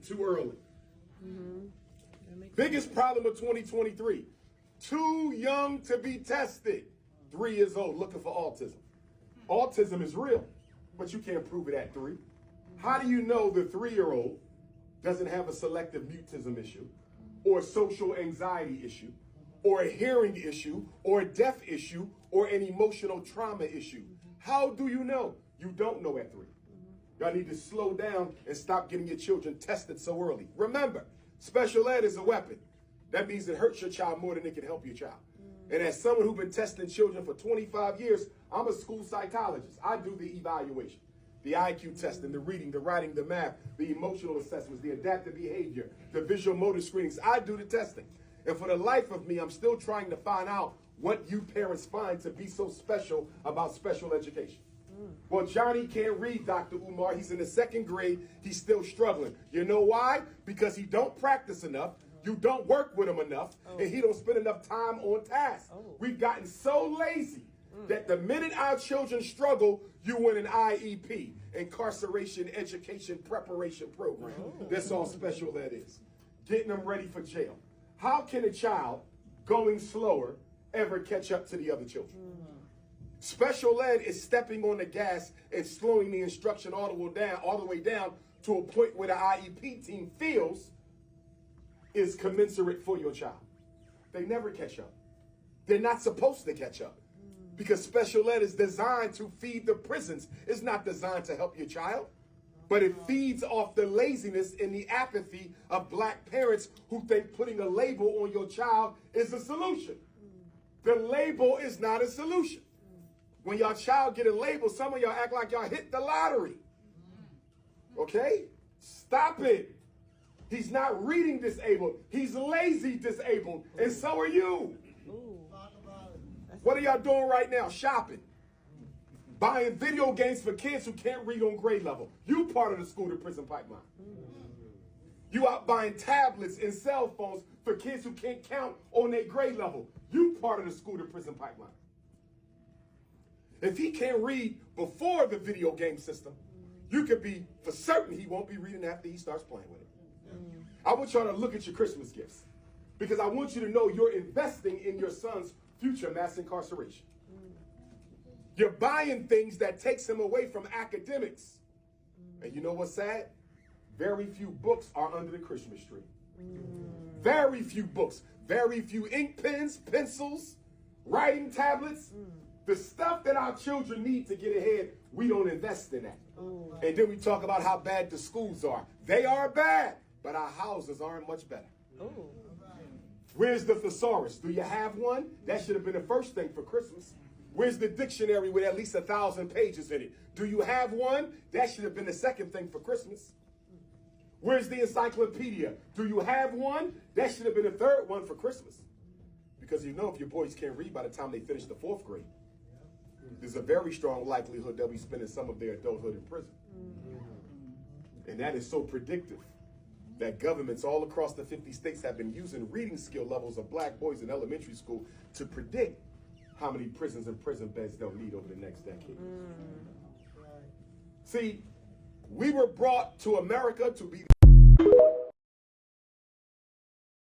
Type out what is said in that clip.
too early. Biggest problem of 2023, too young to be tested. 3 years old looking for autism. Autism is real, but you can't prove it at 3. How do you know the 3-year-old doesn't have a selective mutism issue, or a social anxiety issue, or a hearing issue, or a deaf issue, or an emotional trauma issue? How do you know? You don't know at 3. Y'all need to slow down and stop getting your children tested so early. Remember, special ed is a weapon. That means it hurts your child more than it can help your child. And as someone who's been testing children for 25 years, I'm a school psychologist. I do the evaluation, the IQ testing, the reading, the writing, the math, the emotional assessments, the adaptive behavior, the visual motor screenings. I do the testing. And for the life of me, I'm still trying to find out what you parents find to be so special about special education. Well, Johnny can't read, Dr. Umar. He's in the 2nd grade. He's still struggling. You know why? Because he don't practice enough. You don't work with him enough. And he don't spend enough time on task. We've gotten so lazy that the minute our children struggle, you win an IEP, incarceration education preparation program. That's all special ed is. Getting them ready for jail. How can a child going slower ever catch up to the other children? Special ed is stepping on the gas and slowing the instruction all the way down to a point where the IEP team feels is commensurate for your child. They never catch up. They're not supposed to catch up because special ed is designed to feed the prisons. It's not designed to help your child, but it feeds off the laziness and the apathy of black parents who think putting a label on your child is a solution. The label is not a solution. When your child get a label, some of y'all act like y'all hit the lottery. Okay? Stop it. He's not reading disabled. He's lazy disabled. And so are you. What are y'all doing right now? Shopping. Buying video games for kids who can't read on grade level. You part of the school to prison pipeline. You out buying tablets and cell phones for kids who can't count on their grade level. You part of the school to prison pipeline. If he can't read before the video game system, you could be for certain he won't be reading after he starts playing with it. I want y'all to look at your Christmas gifts because I want you to know you're investing in your son's future mass incarceration. You're buying things that takes him away from academics. And you know what's sad? Very few books are under the Christmas tree. Very few books, very few ink pens, pencils, writing tablets. The stuff that our children need to get ahead, we don't invest in that. And then we talk about how bad the schools are. They are bad, but our houses aren't much better. Where's the thesaurus? Do you have one? That should have been the first thing for Christmas. Where's the dictionary with at least 1,000 pages in it? Do you have one? That should have been the second thing for Christmas. Where's the encyclopedia? Do you have one? That should have been the third one for Christmas. Because you know if your boys can't read by the time they finish the 4th grade, there's a very strong likelihood they'll be spending some of their adulthood in prison. And that is so predictive that governments all across the 50 states have been using reading skill levels of black boys in elementary school to predict how many prisons and prison beds they'll need over the next decade. See, we were brought to America to be